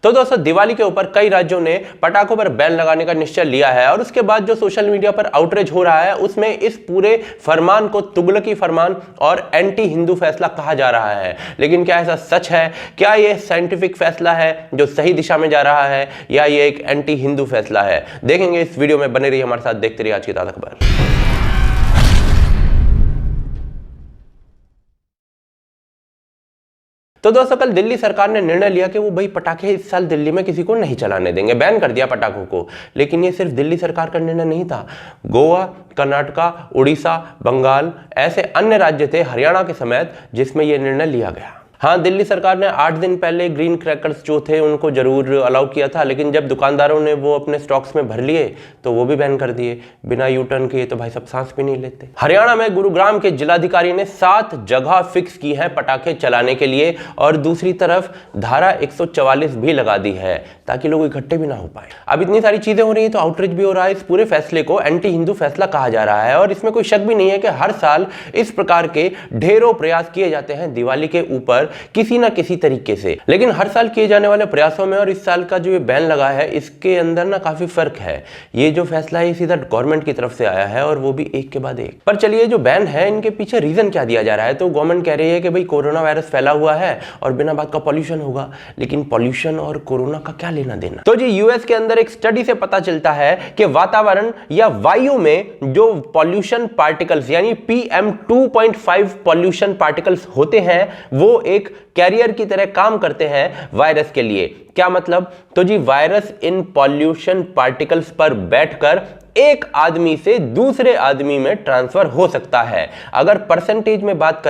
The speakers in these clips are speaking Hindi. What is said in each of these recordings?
तो दोस्तों दिवाली के ऊपर कई राज्यों ने पटाखों पर बैन लगाने का निश्चय लिया है और उसके बाद जो सोशल मीडिया पर आउटरीच हो रहा है उसमें इस पूरे फरमान को तुगलकी फरमान और एंटी हिंदू फैसला कहा जा रहा है। लेकिन क्या ऐसा सच है? क्या यह साइंटिफिक फैसला है जो सही दिशा में जा रहा है या ये एक एंटी हिंदू फैसला है? देखेंगे इस वीडियो में, बने रहिए हमारे साथ, देखते रहिए आज की ताज़ा खबर। तो दोस्तों कल दिल्ली सरकार ने निर्णय लिया कि वो भाई पटाखे इस साल दिल्ली में किसी को नहीं चलाने देंगे, बैन कर दिया पटाखों को। लेकिन ये सिर्फ दिल्ली सरकार का निर्णय नहीं था। गोवा, कर्नाटका, उड़ीसा, बंगाल ऐसे अन्य राज्य थे हरियाणा के समेत जिसमें यह निर्णय लिया गया। हाँ, दिल्ली सरकार ने 8 दिन पहले ग्रीन क्रैकर्स जो थे उनको जरूर अलाउ किया था, लेकिन जब दुकानदारों ने वो अपने स्टॉक्स में भर लिए तो वो भी बैन कर दिए बिना यू टर्न किए। तो भाई सब सांस भी नहीं लेते। हरियाणा में गुरुग्राम के जिलाधिकारी ने 7 जगह फिक्स की है पटाखे चलाने के लिए और दूसरी तरफ धारा 144 भी लगा दी है ताकि लोग इकट्ठे भी ना हो पाए। अब इतनी सारी चीजें हो रही है तो आउटरीच भी हो रहा है। इस पूरे फैसले को एंटी हिंदू फैसला कहा जा रहा है और इसमें कोई शक भी नहीं है कि हर साल इस प्रकार के ढेरों प्रयास किए जाते हैं दिवाली के ऊपर किसी ना किसी तरीके से। लेकिन हर साल किए जाने वाले प्रयासों में और इस साल का जो ये बैन लगा है इसके अंदर ना काफी फर्क है। ये जो फैसला है सीधा गवर्नमेंट की तरफ से आया है और वो भी एक के बाद एक। पर चलिए, जो बैन है इनके पीछे रीजन क्या दिया जा रहा है? तो गवर्नमेंट कह रही है कि भाई कोरोना वायरस फैला हुआ है और बिना बात का पॉल्यूशन होगा। लेकिन पॉल्यूशन और कोरोना का क्या लेना देना? तो जी यूएस के अंदर एक स्टडी से पता चलता है कि वातावरण या वायु में जो पॉल्यूशन पार्टिकल्स यानी PM2.5 पॉल्यूशन पार्टिकल्स होते हैं वो एक कैरियर की तरह काम करते हैं वायरस के लिए। क्या मतलब? तो जी वायरस इन पॉल्यूशन पार्टिकल्स पर बैठकर एक आदमी से दूसरे आदमी में ट्रांसफर हो सकता है। अगर परसेंटेज में बात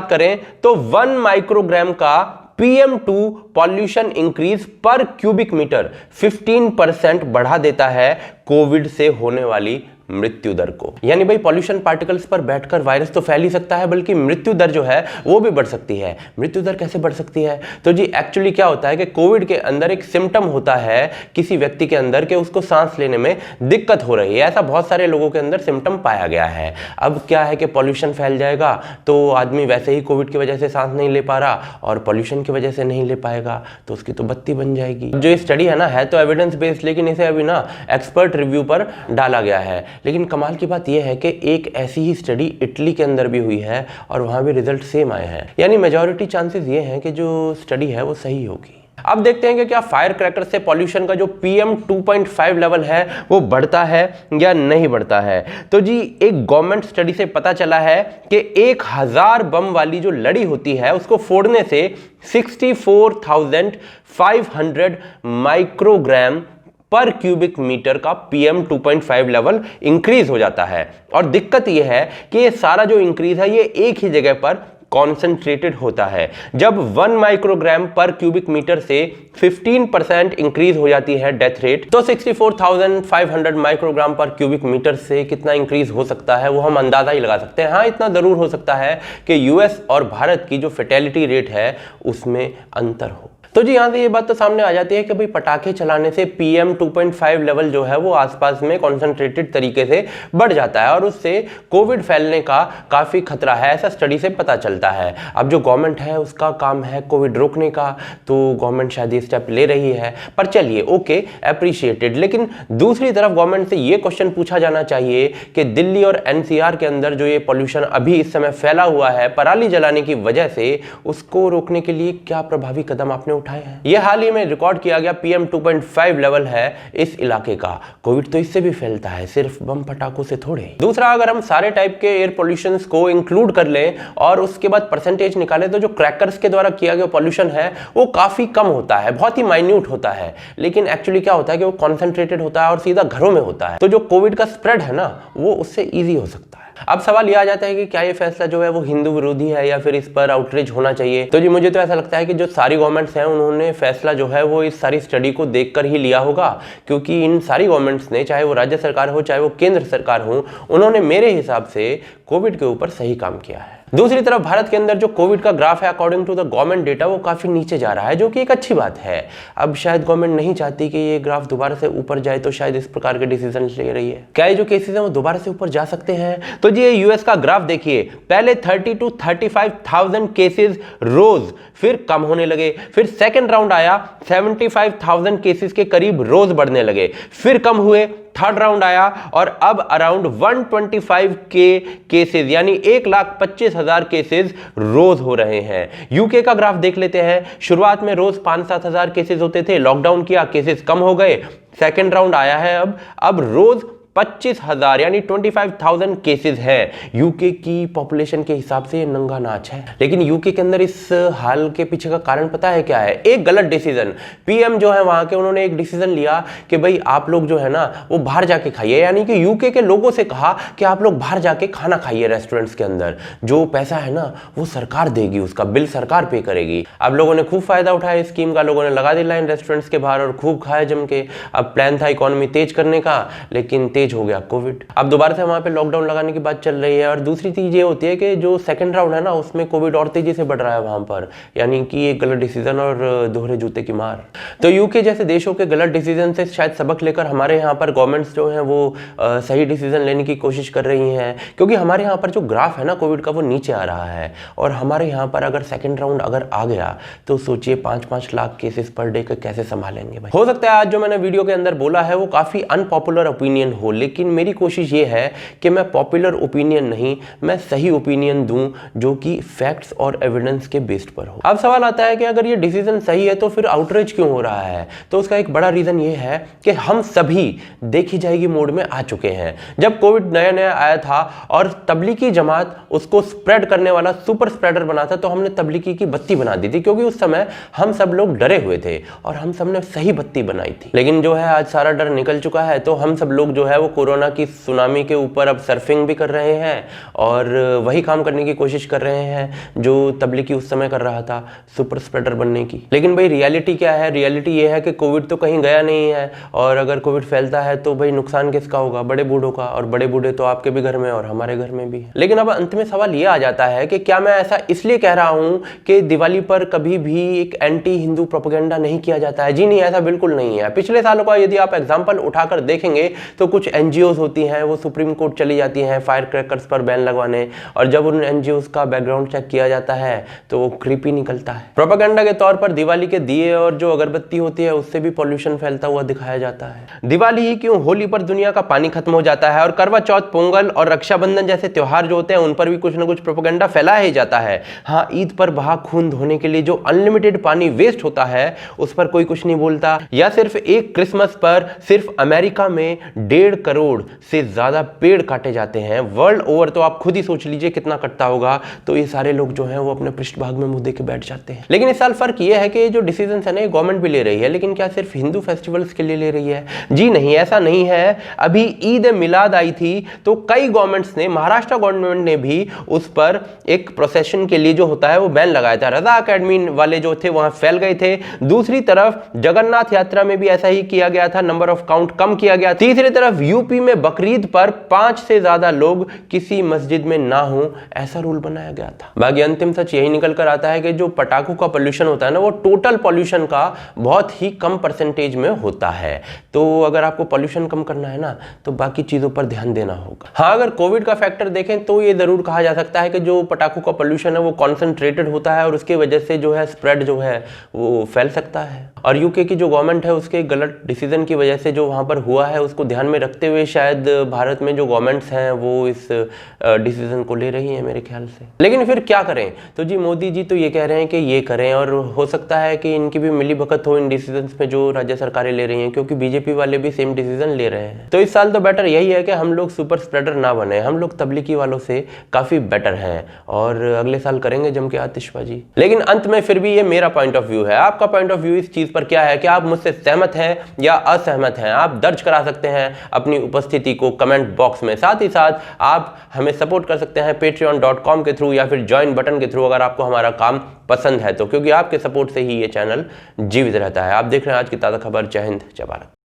करें तो 1 माइक्रोग्राम का PM2 पॉल्यूशन इंक्रीज पर क्यूबिक मीटर 15% बढ़ा देता है कोविड से होने वाली मृत्यु दर को। यानी भाई पॉल्यूशन पार्टिकल्स पर बैठकर वायरस तो फैल ही सकता है बल्कि मृत्यु दर जो है वो भी बढ़ सकती है। मृत्यु दर कैसे बढ़ सकती है? तो जी एक्चुअली क्या होता है कि कोविड के अंदर एक सिम्टम होता है किसी व्यक्ति के अंदर कि उसको सांस लेने में दिक्कत हो रही है। ऐसा बहुत सारे लोगों के अंदर सिम्टम पाया गया है। अब क्या है कि पॉल्यूशन फैल जाएगा तो आदमी वैसे ही कोविड की वजह से सांस नहीं ले पा रहा और पॉल्यूशन की वजह से नहीं ले पाएगा तो उसकी तो बत्ती बन जाएगी। जो ये स्टडी है ना, है तो एविडेंस बेस्ड, लेकिन इसे अभी ना एक्सपर्ट रिव्यू पर डाला गया है। लेकिन कमाल की बात यह है कि एक ऐसी ही स्टडी इटली के अंदर भी हुई है और वहां भी रिजल्ट सेम आए हैं। यानी मेजॉरिटी चांसेस ये हैं कि जो स्टडी है वो सही होगी। अब देखते हैं कि क्या फायर क्रैकर से पॉल्यूशन का जो PM2.5 लेवल है वो बढ़ता है या नहीं बढ़ता है। तो जी एक गवर्नमेंट स्टडी से पता चला है कि 1000 बम वाली जो लड़ी होती है उसको फोड़ने से 64,500 माइक्रोग्राम पर क्यूबिक मीटर का PM2.5 लेवल इंक्रीज हो जाता है। और दिक्कत यह है कि ये सारा जो इंक्रीज है ये एक ही जगह पर कॉन्सेंट्रेटेड होता है। जब 1 माइक्रोग्राम पर क्यूबिक मीटर से 15% इंक्रीज हो जाती है डेथ रेट, तो 64,500 माइक्रोग्राम पर क्यूबिक मीटर से कितना इंक्रीज हो सकता है वो हम अंदाजा ही लगा सकते हैं। हाँ, इतना जरूर हो सकता है कि यूएस और भारत की जो फेटेलिटी रेट है उसमें अंतर हो। तो जी यहां से ये बात तो सामने आ जाती है कि भाई पटाखे चलाने से PM2.5 लेवल जो है वो आसपास में कॉन्सेंट्रेटेड तरीके से बढ़ जाता है और उससे कोविड फैलने का काफी खतरा है, ऐसा स्टडी से पता चलता है। अब जो गवर्नमेंट है उसका काम है कोविड रोकने का, तो गवर्नमेंट शायद ये स्टेप ले रही है। पर चलिए ओके, अप्रिशिएटेड। लेकिन दूसरी तरफ गवर्नमेंट से ये क्वेश्चन पूछा जाना चाहिए कि दिल्ली और NCR के अंदर जो ये पॉल्यूशन अभी इस समय फैला हुआ है पराली जलाने की वजह से, उसको रोकने के लिए क्या प्रभावी कदम आपने उठाए हैं? ये हाल ही में रिकॉर्ड किया गया PM2.5 लेवल है इस इलाके का। कोविड तो इससे भी फैलता है, सिर्फ बम पटाखों से थोड़े। दूसरा, अगर हम सारे टाइप के एयर पॉल्यूशन को इंक्लूड कर लें और उसके बाद परसेंटेज निकालें तो जो क्रैकर्स के द्वारा किया गया पॉल्यूशन है वो काफी कम होता है, बहुत ही माइन्यूट होता है। लेकिन एक्चुअली क्या होता है कि वो कॉन्सेंट्रेटेड होता है और सीधा घरों में होता है, तो जो कोविड का स्प्रेड है ना वो उससे ईजी हो सकता है। अब सवाल यह आ जाता है कि क्या ये फैसला जो है वो हिंदू विरोधी है या फिर इस पर आउटरीच होना चाहिए। तो जी मुझे तो ऐसा लगता है कि जो सारी गवर्नमेंट्स हैं उन्होंने फैसला जो है वो इस सारी स्टडी को देखकर ही लिया होगा, क्योंकि इन सारी गवर्नमेंट्स ने, चाहे वो राज्य सरकार हो चाहे वो केंद्र सरकार हो, उन्होंने मेरे हिसाब से कोविड के ऊपर सही काम किया है। दूसरी तरफ भारत के अंदर जो कोविड का ग्राफ है according to the government data वो काफी नीचे जा रहा है, जो कि एक अच्छी बात है। अब शायद गवर्नमेंट नहीं चाहती कि ये ग्राफ दोबारा से ऊपर जाए, तो शायद इस प्रकार के डिसीजन ले रही है। क्या ये जो केसेस हैं वो दोबारा से ऊपर जा सकते हैं? तो जी यूएस का ग्राफ देखिए, पहले 30 to 35,000 केसेस रोज, फिर कम होने लगे, फिर सेकेंड राउंड आया 75,000 केसेस के करीब रोज बढ़ने लगे, फिर कम हुए, थर्ड राउंड आया और अब अराउंड 125 के केसेस यानी 1,25,000 केसेस रोज हो रहे हैं। यूके का ग्राफ देख लेते हैं, शुरुआत में रोज 5-7 हजार केसेस होते थे, लॉकडाउन किया, केसेस कम हो गए, सेकेंड राउंड आया है अब रोज 25,000 यानी 25,000 केसेस हैं। यूके की पॉपुलेशन के हिसाब से ये नंगा नाच है। लेकिन यूके के अंदर इस हाल के पीछे का कारण पता है क्या है? एक गलत डिसीजन। पीएम जो है वहां के, उन्होंने एक डिसीजन लिया कि भाई आप लोग जो है ना वो बाहर जाके खाइए, यानी कि यूके के लोगों से कहा कि आप लोग बाहर जाके खाना खाइए रेस्टोरेंट्स के अंदर, जो पैसा है ना वो सरकार देगी, उसका बिल सरकार पे करेगी। अब लोगों ने खूब फायदा उठाया इस स्कीम का, लोगों ने लगा दी लाइन रेस्टोरेंट्स के बाहर और खूब खाया जम के। अब प्लान था इकोनॉमी तेज करने का, लेकिन तेज हो गया कोविड। अब दोबारा से वहां पे लॉकडाउन लगाने की बात चल रही है। और दूसरी चीज ये होती है कि जो सेकंड राउंड है ना उसमें कोविड और तेजी से बढ़ रहा है वहां पर, यानी कि एक गलत डिसीजन और दोहरे जूते की मार। तो यूके जैसे देशों के गलत डिसीजन से शायद सबक लेकर हमारे यहाँ पर गवर्नमेंट्स जो हैं वो सही डिसीजन लेने की कोशिश कर रही हैं, क्योंकि हमारे यहाँ पर जो ग्राफ है ना कोविड का वो नीचे आ रहा है। और हमारे यहाँ पर अगर सेकेंड राउंड अगर आ गया तो सोचिए 5-5 लाख केसेस पर डे के कैसे संभालेंगे भाई। हो सकता है आज जो मैंने वीडियो के अंदर बोला है वो काफी अनपॉपुलर ओपिनियन हो, लेकिन मेरी कोशिश ये है कि मैं पॉपुलर ओपिनियन नहीं, मैं सही ओपिनियन दूं जो कि फैक्ट्स और एविडेंस के बेस्ड पर हो। अब सवाल आता है कि अगर ये डिसीजन सही है तो फिर आउटरीच क्यों हो रहा है? तो उसका एक बड़ा रीजन ये है कि हम सभी देखी जाएगी मोड में आ चुके हैं। जब कोविड नया नया आया था और तबलीगी जमात उसको स्प्रेड करने वाला सुपर स्प्रेडर बना था, तो हमने तबलीगी की बत्ती बना दी थी, क्योंकि उस समय हम सब लोग डरे हुए थे और हम सब ने सही बत्ती बनाई थी। लेकिन जो है आज सारा डर निकल चुका है, तो हम सब लोग जो है वो कोरोना की सुनामी के ऊपर अब सर्फिंग भी कर रहे हैं और वही काम करने की कोशिश कर रहे हैं जो तबलीगी उस समय कर रहा था, सुपर स्प्रेडर बनने की। लेकिन भाई रियलिटी क्या है? रियलिटी ये है कि कोविड तो कहीं गया नहीं है, और अगर कोविड फैलता है तो भाई नुकसान किसका होगा? बड़े बूढ़ों का, और बड़े बूढ़े तो आपके भी घर में और हमारे घर में भी है। लेकिन अब अंत में सवाल ये आ जाता है कि क्या मैं ऐसा इसलिए कह रहा हूं कि दिवाली पर कभी भी एक एंटी हिंदू प्रोपेगेंडा नहीं किया जाता है? जी नहीं, ऐसा बिल्कुल नहीं है। पिछले सालों का यदि आप एग्जाम्पल उठाकर देखेंगे तो कुछ एनजीओ होती हैं वो सुप्रीम कोर्ट चली जाती हैं फायर क्रैकर्स पर बैन लगवाने, और जब उन एनजीओज का बैकग्राउंड चेक किया जाता है तो वो क्रीपी निकलता है। प्रोपेगेंडा के तौर पर दिवाली के दिए और जो अगरबत्ती होती है उससे भी पॉल्यूशन फैलता हुआ दिखाया जाता है। दिवाली ही क्यों, होली पर दुनिया का पानी खत्म हो जाता है, और करवा चौथ, पोंगल और रक्षाबंधन जैसे त्योहार जो होते हैं उन पर भी कुछ ना कुछ प्रोपेगेंडा फैलाया ही जाता है। हाँ, ईद पर बहा खून धोने के लिए जो अनलिमिटेड पानी वेस्ट होता है उस पर कोई कुछ नहीं बोलता, या सिर्फ एक क्रिसमस पर सिर्फ अमेरिका में 1.5 करोड़ से ज्यादा पेड़ काटे जाते हैं वर्ल्ड ओवर, तो आप खुद ही सोच लीजिए कितना कटता होगा। तो ये सारे लोग जो हैं वो अपने पृष्ठभाग में मुंह दे के बैठ जाते हैं। लेकिन इस साल फर्क ये है कि जो डिसीजन है ना गवर्नमेंट भी ले रही है, लेकिन क्या सिर्फ हिंदू फेस्टिवल्स के लिए ले रही है? जी नहीं, ऐसा नहीं है। अभी ईद मिलाद आई थी तो कई गवर्नमेंट्स ने, महाराष्ट्र गवर्नमेंट ने भी उस पर एक प्रोसेशन के लिए जो होता है वो बैन लगाया था। रजा अकेडमी वाले जो थे वहां फैल गए थे। दूसरी तरफ जगन्नाथ यात्रा में भी ऐसा ही किया गया था, नंबर ऑफ काउंट कम किया गया। तीसरी तरफ यूपी में बकरीद पर 5 से ज्यादा लोग किसी मस्जिद में ना हो, ऐसा रूल बनाया गया था। बाकी अंतिम सच यही निकल कर आता है कि जो पटाखों का पोल्यूशन होता है ना वो टोटल पोल्यूशन का बहुत ही कम परसेंटेज में होता है। तो अगर आपको पोल्यूशन कम करना है ना तो बाकी चीजों पर ध्यान देना होगा। हाँ, अगर कोविड का फैक्टर देखें तो ये जरूर कहा जा सकता है कि जो पटाखों का पोल्यूशन है वो कॉन्सेंट्रेटेड होता है और उसकी वजह से जो है स्प्रेड जो है वो फैल सकता है। और यूके की जो गवर्नमेंट है उसके गलत डिसीजन की वजह से जो वहां पर हुआ है उसको ध्यान में रखते हुए शायद भारत में जो गवर्नमेंट्स हैं वो इस डिसीजन को ले रही हैं मेरे ख्याल से। लेकिन फिर क्या करें? तो जी मोदी जी तो ये कह रहे हैं कि ये करें, और हो सकता है कि इनकी भी मिली भगत हो इन डिसीजंस में जो राज्य सरकारें ले रही हैं, क्योंकि बीजेपी वाले भी सेम डिसीजन ले रहे हैं। तो इस साल तो बेटर यही है कि हम लोग सुपर स्प्रेडर ना बने, हम लोग तबलीगी वालों से काफी बेटर हैं और अगले साल करेंगे जम के आतिशबाजी। लेकिन अंत में फिर भी ये मेरा पॉइंट ऑफ व्यू है। आपका पॉइंट ऑफ व्यू इस चीज पर क्या है? कि आप मुझसे सहमत हैं या असहमत हैं? आप दर्ज करा सकते हैं अपनी उपस्थिति को कमेंट बॉक्स में। साथ ही साथ आप हमें सपोर्ट कर सकते हैं patreon.com के थ्रू या फिर ज्वाइन बटन के थ्रू, अगर आपको हमारा काम पसंद है तो, क्योंकि आपके सपोर्ट से ही ये चैनल जीवित रहता है। आप देख रहे हैं आज की ताज़ा खबर। जय हिंद, जय भारत।